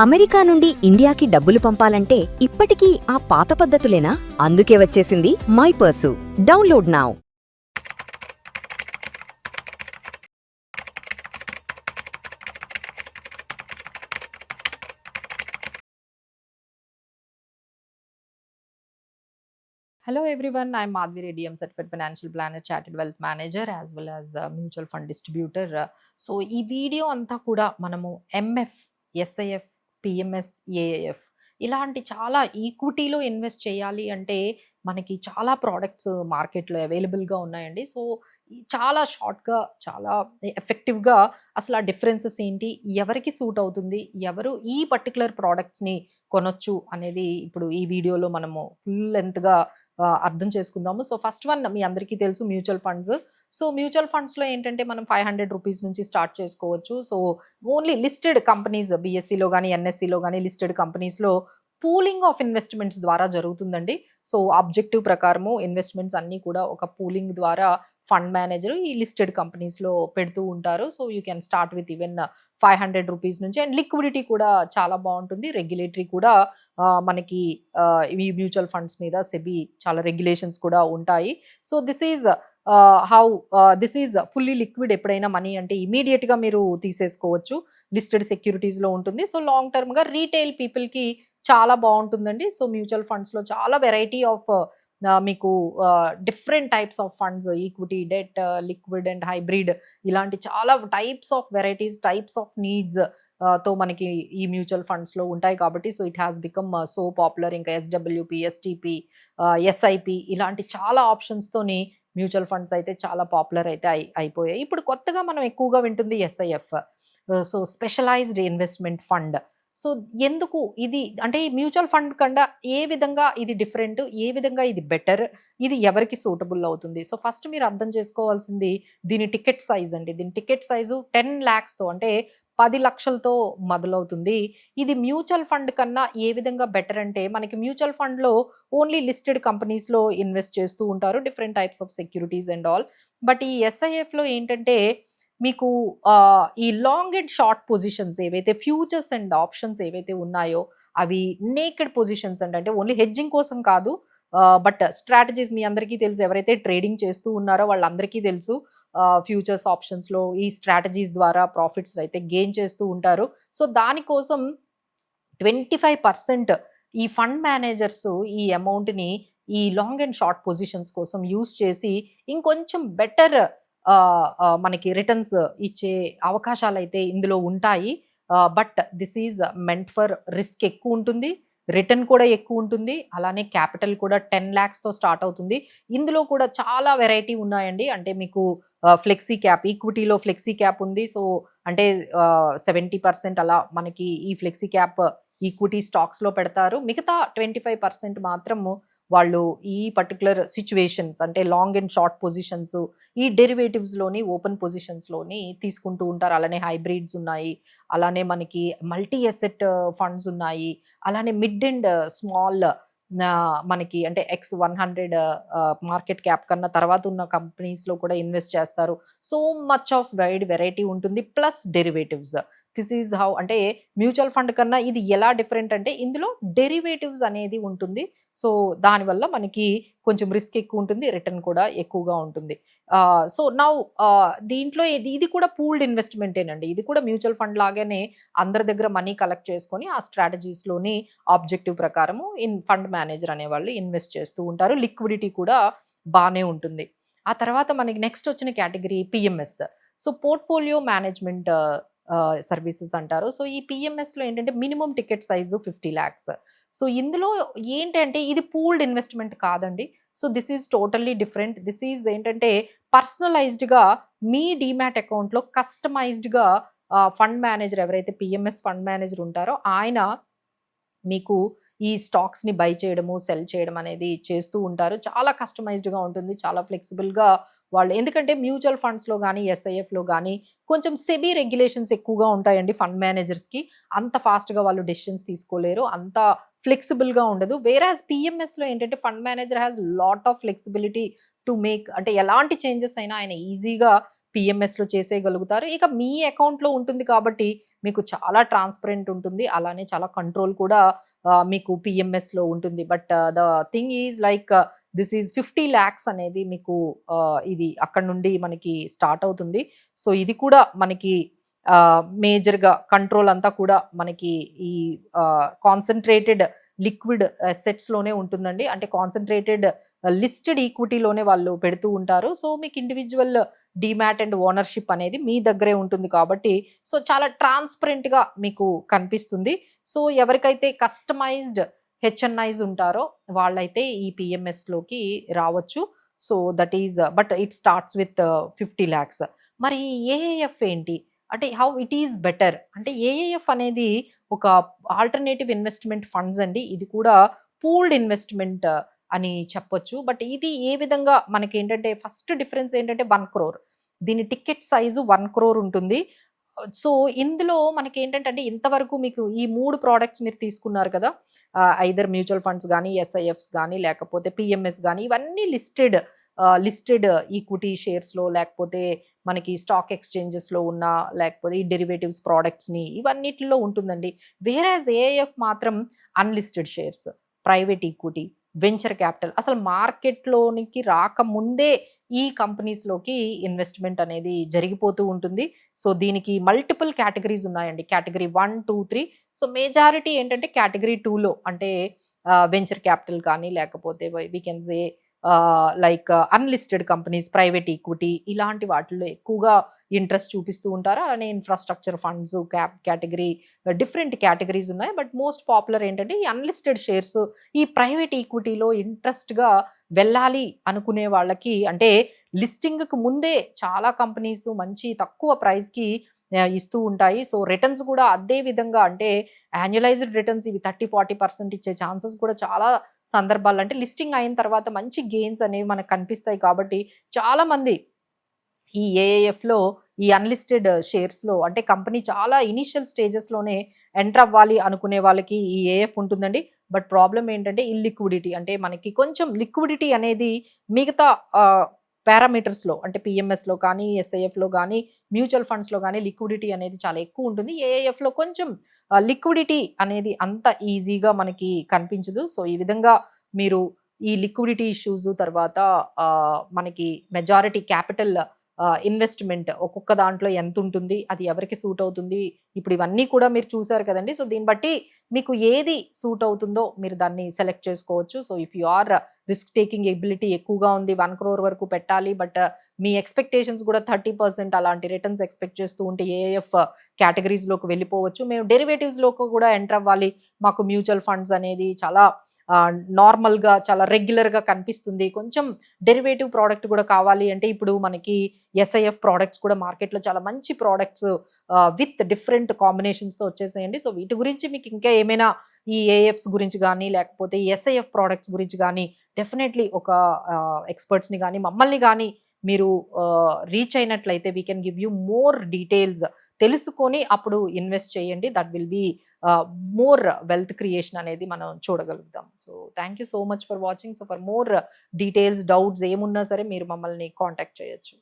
America నుండి ఇండియాకి డబ్బులు పంపాలంటే ఇప్పటికీ ఆ పాత పద్ధతులేనా? అందుకే వచ్చేసింది My Purse. Download now. Hello everyone, I'm Madhvi Reddy. I'm certified financial planner, chartered wealth manager as well as mutual fund distributor. So ఈ వీడియో అంతా కూడా మనము ఎంఎఫ్, ఎస్ఐఎఫ్, పిఎంఎస్, ఏఐఎఫ్ ఇలాంటి చాలా ఈక్విటీలో ఇన్వెస్ట్ చేయాలి అంటే మనకి చాలా ప్రోడక్ట్స్ మార్కెట్లో అవైలబుల్గా ఉన్నాయండి. సో చాలా షార్ట్గా, చాలా ఎఫెక్టివ్గా అసలు ఆ డిఫరెన్సెస్ ఏంటి, ఎవరికి సూట్ అవుతుంది, ఎవరు ఈ పర్టికులర్ ప్రోడక్ట్స్ని కొనొచ్చు అనేది ఇప్పుడు ఈ వీడియోలో మనము ఫుల్ లెంత్గా అర్థం చేసుకుందాము. సో ఫస్ట్ వన్ మీ అందరికీ తెలుసు, మ్యూచువల్ ఫండ్స్. సో మ్యూచువల్ ఫండ్స్లో ఏంటంటే మనం 500 రూపీస్ నుంచి స్టార్ట్ చేసుకోవచ్చు. సో ఓన్లీ లిస్టెడ్ కంపెనీస్, బిఎస్సిలో కానీ ఎన్ఎస్సిలో కానీ లిస్టెడ్ కంపెనీస్లో పూలింగ్ ఆఫ్ ఇన్వెస్ట్మెంట్స్ ద్వారా జరుగుతుందండి. సో ఆబ్జెక్టివ్ ప్రకారము ఇన్వెస్ట్మెంట్స్ అన్నీ కూడా ఒక పూలింగ్ ద్వారా ఫండ్ మేనేజర్ ఈ లిస్టెడ్ కంపెనీస్లో పెడుతూ ఉంటారు. So you can start with even 500 rupees నుంచి. అండ్ లిక్విడిటీ కూడా చాలా బాగుంటుంది. రెగ్యులేటరీ కూడా మనకి ఈ మ్యూచువల్ ఫండ్స్ మీద సెబీ చాలా రెగ్యులేషన్స్ కూడా ఉంటాయి. So this is fully liquid. ఎప్పుడైనా మనీ అంటే ఇమీడియట్గా మీరు తీసేసుకోవచ్చు. లిస్టెడ్ సెక్యూరిటీస్లో ఉంటుంది. సో లాంగ్ టర్మ్గా రీటైల్ పీపుల్కి చాలా బాగుంటుందండి. సో మ్యూచువల్ ఫండ్స్లో చాలా వెరైటీ ఆఫ్ మీకు different types of funds, equity, debt, liquid and hybrid, ఇలాంటి చాలా types of varieties, types of needs తో మనకి ఈ మ్యూచువల్ ఫండ్స్లో ఉంటాయి కాబట్టి so it has become so popular. ఇంకా ఎస్డబ్ల్యూపి, ఎస్టిపి, ఎస్ఐపి ఇలాంటి చాలా ఆప్షన్స్తోని మ్యూచువల్ ఫండ్స్ అయితే చాలా పాపులర్ అయితే అయిపోయాయి. ఇప్పుడు కొత్తగా మనం ఎక్కువగా వింటుంది SIF, so specialised investment fund. So ఎందుకు ఇది అంటే మ్యూచువల్ ఫండ్ కన్నా ఏ విధంగా ఇది డిఫరెంట్, ఏ విధంగా ఇది బెటర్, ఇది ఎవరికి సూటబుల్ అవుతుంది? సో ఫస్ట్ మీరు అర్థం చేసుకోవాల్సింది దీని టికెట్ సైజ్ అండి. దీని టికెట్ సైజు 10 lakhsతో అంటే 10 లక్షలతో మొదలవుతుంది. ఇది మ్యూచువల్ ఫండ్ కన్నా ఏ విధంగా బెటర్ అంటే మనకి మ్యూచువల్ ఫండ్లో ఓన్లీ లిస్టెడ్ కంపెనీస్లో ఇన్వెస్ట్ చేస్తూ ఉంటారు, different types of securities and all. But ఈ ఎస్ఐఎఫ్లో ఏంటంటే మీకు ఈ లాంగ్ అండ్ షార్ట్ పొజిషన్స్ ఏవైతే ఫ్యూచర్స్ అండ్ ఆప్షన్స్ ఏవైతే ఉన్నాయో అవి నేకెడ్ పొజిషన్స్ అంటే ఓన్లీ హెడ్జింగ్ కోసం కాదు. బట్ స్ట్రాటజీస్ మీ అందరికీ తెలుసు, ఎవరైతే ట్రేడింగ్ చేస్తూ ఉన్నారో వాళ్ళందరికీ తెలుసు ఫ్యూచర్స్ ఆప్షన్స్లో ఈ స్ట్రాటజీస్ ద్వారా ప్రాఫిట్స్ అయితే గెయిన్ చేస్తూ ఉంటారు. సో దానికోసం 25% ఈ ఫండ్ మేనేజర్స్ ఈ అమౌంట్ని ఈ లాంగ్ అండ్ షార్ట్ పొజిషన్స్ కోసం యూస్ చేసి ఇంకొంచెం బెటర్ మనకి రిటర్న్స్ ఇచ్చే అవకాశాలు అయితే ఇందులో ఉంటాయి. But this is meant for risk ఎక్కువ ఉంటుంది, రిటర్న్ కూడా ఎక్కువ ఉంటుంది, అలానే క్యాపిటల్ కూడా 10 lakhsతో స్టార్ట్ అవుతుంది. ఇందులో కూడా చాలా వెరైటీ ఉన్నాయండి. అంటే మీకు ఫ్లెక్సీ క్యాప్, ఈక్విటీలో ఫ్లెక్సీ క్యాప్ ఉంది. సో అంటే 70% అలా మనకి ఈ ఫ్లెక్సీ క్యాప్ ఈక్విటీ స్టాక్స్లో పెడతారు. మిగతా 25% మాత్రము వాళ్ళు ఈ పర్టికులర్ సిచ్యువేషన్స్ అంటే లాంగ్ అండ్ షార్ట్ పొజిషన్స్ ఈ డెరివేటివ్స్లోని ఓపెన్ పొజిషన్స్లోని తీసుకుంటూ ఉంటారు. అలానే హైబ్రిడ్స్ ఉన్నాయి, అలానే మనకి మల్టీ అసెట్ ఫండ్స్ ఉన్నాయి, అలానే మిడ్ అండ్ స్మాల్ మనకి అంటే X100 మార్కెట్ క్యాప్ కన్నా తర్వాత ఉన్న కంపెనీస్లో కూడా ఇన్వెస్ట్ చేస్తారు. So much of wide variety ఉంటుంది, plus derivatives. This is how అంటే మ్యూచువల్ ఫండ్ కన్నా ఇది ఎలా డిఫరెంట్ అంటే ఇందులో డెరివేటివ్స్ అనేది ఉంటుంది. సో దానివల్ల మనకి కొంచెం రిస్క్ ఎక్కువ ఉంటుంది, రిటర్న్ కూడా ఎక్కువగా ఉంటుంది. సో నౌ దీంట్లో ఇది కూడా పూల్డ్ ఇన్వెస్ట్మెంటేనండి. ఇది కూడా మ్యూచువల్ ఫండ్ లాగానే అందరి దగ్గర మనీ కలెక్ట్ చేసుకొని ఆ స్ట్రాటజీస్లోని ఆబ్జెక్టివ్ ప్రకారము ఫండ్ మేనేజర్ అనేవాళ్ళు ఇన్వెస్ట్ చేస్తూ ఉంటారు. లిక్విడిటీ కూడా బాగానే ఉంటుంది. ఆ తర్వాత మనకి నెక్స్ట్ వచ్చిన category PMS. So portfolio management services అంటారు. సో ఈ పిఎంఎస్లో ఏంటంటే minimum ticket size 50 lakhs. So ఇందులో ఏంటంటే ఇది పూల్డ్ ఇన్వెస్ట్మెంట్ కాదండి. So this is totally different. This is ఏంటంటే పర్సనలైజ్డ్గా మీ డీమ్యాట్ అకౌంట్లో కస్టమైజ్డ్గా ఫండ్ మేనేజర్, ఎవరైతే పిఎంఎస్ ఫండ్ మేనేజర్ ఉంటారో ఆయన మీకు ఈ స్టాక్స్ని బై చేయడము, సెల్ చేయడం అనేది చేస్తూ ఉంటారు. చాలా కస్టమైజ్డ్గా ఉంటుంది, చాలా ఫ్లెక్సిబుల్గా వాళ్ళు. ఎందుకంటే మ్యూచువల్ ఫండ్స్లో కానీ ఎస్ఐఎఫ్లో కానీ కొంచెం సెబీ రెగ్యులేషన్స్ ఎక్కువగా ఉంటాయండి. ఫండ్ మేనేజర్స్కి అంత ఫాస్ట్గా వాళ్ళు డెసిషన్స్ తీసుకోలేరు, అంత ఫ్లెక్సిబుల్గా ఉండదు. వేరాజ్ పిఎంఎస్లో ఏంటంటే fund manager has lot of flexibility to make, అంటే ఎలాంటి చేంజెస్ అయినా ఆయన ఈజీగా పిఎంఎస్లో చేసేయగలుగుతారు. ఇక మీ అకౌంట్లో ఉంటుంది కాబట్టి మీకు చాలా ట్రాన్స్పరెంట్ ఉంటుంది. అలానే చాలా కంట్రోల్ కూడా మీకు పిఎంఎస్‌లో ఉంటుంది. But the thing is like this is 50 lakhs అనేది మీకు ఇది అక్కడి నుండి మనకి స్టార్ట్ అవుతుంది. సో, ఇది కూడా మనకి మేజర్‌గా కంట్రోల్ అంతా కూడా మనకి ఈ కాన్సంట్రేటెడ్ లిక్విడ్ అసెట్స్‌లోనే ఉంటుందండి. అంటే కాన్సంట్రేటెడ్ లిస్టెడ్ ఈక్విటీలోనే వాళ్ళు పెడుతూ ఉంటారు. సో, మీకు ఇండివిడ్యువల్ డీమ్యాట్ అండ్ ఓనర్‌షిప్ అనేది మీ దగ్గరే ఉంటుంది కాబట్టి, సో, చాలా ట్రాన్స్‌పరెంట్‌గా మీకు కనిపిస్తుంది. సో, ఎవరికైతే కస్టమైజ్డ్ హెచ్ఎన్ఐస్ ఉంటారో వాళ్ళైతే ఈ పిఎంఎస్‌లోకి రావచ్చు. So, that is but it starts with 50 lakhs. మరి ఏఏఎఫ్ ఏంటి? అంటే హౌ ఇట్ ఈస్ బెటర్? అంటే ఏఏఎఫ్ అనేది ఒక ఆల్టర్‌నేటివ్ ఇన్వెస్ట్‌మెంట్ ఫండ్స్ అండి. ఇది కూడా పూల్డ్ ఇన్వెస్ట్‌మెంట్ అని చెప్పొచ్చు. బట్ ఇది ఏ విధంగా మనకేంటంటే ఫస్ట్ డిఫరెన్స్ ఏంటంటే 1 క్రోర్. దీని టికెట్ సైజు 1 క్రోర్ ఉంటుంది. సో, ఇందులో మనకేంటంటే అంటే ఇంతవరకు మీకు ఈ 3 ప్రొడక్ట్స్ మీరు తీసుకున్నారు కదా! ఐదర్ మ్యూచువల్ ఫండ్స్ గానీ, ఎస్ఐఎఫ్స్ గానీ, లేకపోతే పీఎంఎస్ గానీ ఇవన్నీ లిస్టెడ్ ఈక్విటీ షేర్స్‌లో లేకపోతే మనకి స్టాక్ ఎక్స్‌చేంజెస్‌లో ఉన్న లేకపోతే ఈ డెరివేటివ్స్ ప్రొడక్ట్స్‌ని ఇవన్నిటిలో ఉంటుందండి. వేరాజ్ ఏఐఎఫ్ మాత్రం unlisted shares, private equity, venture capital అసలు మార్కెట్‌లోనికి రాకముందే ఈ కంపెనీస్‌లోకి ఇన్వెస్ట్‌మెంట్ అనేది జరిగిపోతూ ఉంటుంది. సో, దీనికి మల్టిపుల్ కేటగరీస్ ఉన్నాయండి. కేటగరీ 1, 2, 3 సో, మెజారిటీ ఏంటంటే కేటగరీ 2లో అంటే వెంచర్ క్యాపిటల్ కానీ లేకపోతే we can say like unlisted companies, private equity ఇలాంటి వాటిల్లో ఎక్కువగా ఇంట్రెస్ట్ చూపిస్తూ ఉంటారు. అలానే infrastructure funds category different categories ఉన్నాయి. బట్ మోస్ట్ పాపులర్ ఏంటంటే ఈ అన్‌లిస్టెడ్ షేర్స్, ఈ ప్రైవేట్ ఈక్విటీలో ఇంట్రెస్ట్‌గా వెళ్ళాలి అనుకునే వాళ్ళకి అంటే లిస్టింగ్‌కి ముందే చాలా కంపెనీస్ మంచి తక్కువ ప్రైస్‌కి ఇస్తూ ఉంటాయి. సో, రిటర్న్స్ కూడా అదే విధంగా అంటే యాన్యులైజ్డ్ రిటర్న్స్ ఇవి 30-40% ఇచ్చే ఛాన్సెస్ కూడా చాలా సందర్భాల్లో అంటే లిస్టింగ్ అయిన తర్వాత మంచి గెయిన్స్ అనేవి మనకు కనిపిస్తాయి కాబట్టి చాలామంది ఈ ఏఏఎఫ్‌లో ఈ అన్‌లిస్టెడ్ షేర్స్‌లో అంటే కంపెనీ చాలా ఇనీషియల్ స్టేజెస్‌లోనే ఎంటర్ అవ్వాలి అనుకునే వాళ్ళకి ఈ ఏఎఫ్ ఉంటుందండి. బట్ ప్రాబ్లమ్ ఏంటంటే ఇల్లిక్విడిటీ అంటే మనకి కొంచెం లిక్విడిటీ అనేది మిగతా పారామీటర్స్‌లో అంటే పీఎంఎస్‌లో కానీ, ఎస్ఐఎఫ్‌లో గానీ, మ్యూచువల్ ఫండ్స్‌లో గానీ లిక్విడిటీ అనేది చాలా ఎక్కువ ఉంటుంది. ఏఏఎఫ్‌లో కొంచెం లిక్విడిటీ అనేది అంత ఈజీగా మనకి కనిపించదు. సో, ఈ విధంగా మీరు ఈ లిక్విడిటీ ఇష్యూస్ తర్వాత మనకి మెజారిటీ క్యాపిటల్ ఇన్వెస్ట్‌మెంట్ ఒక్కొక్క దాంట్లో ఎంతుంటుంది? అది ఎవరికి సూట్ అవుతుంది? ఇప్పుడు ఇవన్నీ కూడా మీరు చూసారు కదండీ! సో, దీన్ని బట్టి మీకు ఏది సూట్ అవుతుందో మీరు దాన్ని సెలెక్ట్ చేసుకోవచ్చు. So, if you are risk taking ability ఎక్కువగా ఉంది. 1 క్రోర్ వరకు పెట్టాలి. బట్ మీ ఎక్స్‌పెక్టేషన్స్ కూడా 30% అలాంటి రిటర్న్స్ ఎక్స్‌పెక్ట్ చేస్తూ ఉంటే ఏఎఫ్ కేటగరీస్‌లోకి వెళ్ళిపోవచ్చు. మేము డెరివేటివ్స్‌లోకి కూడా ఎంటర్ అవ్వాలి. మాకు మ్యూచువల్ ఫండ్స్ అనేది చాలా నార్మల్‌గా చాలా రెగ్యులర్‌గా కనిపిస్తుంది. కొంచెం డెరివేటివ్ ప్రొడక్ట్ కూడా కావాలి అంటే ఇప్పుడు మనకి ఎస్ఐఎఫ్ ప్రొడక్ట్స్ కూడా మార్కెట్‌లో చాలా మంచి ప్రొడక్ట్స్ విత్ డిఫరెంట్ కాంబినేషన్స్‌తో వచ్చేసాయండి. సో, వీటి గురించి మీకు ఇంకా ఏమైనా ఈ ఏఎఫ్స్ గురించి గానీ, లేకపోతే ఎస్ఐఎఫ్ ప్రొడక్ట్స్ గురించి గానీ డెఫినైట్‌లీ ఒక ఎక్స్‌పర్ట్స్‌ని గానీ, మమ్మల్ని గానీ మీరు రీచ్ అయినట్లయితే we can give you more details తెలుసుకొని అప్పుడు ఇన్వెస్ట్ చేయండి. That will be more wealth creation అనేది మనం చూడగలుగుతాం. So, thank you so much for watching. So, for more details, doubts ఏమున్నా సరే మీరు మమ్మల్ని కాంటాక్ట్ చేయొచ్చు.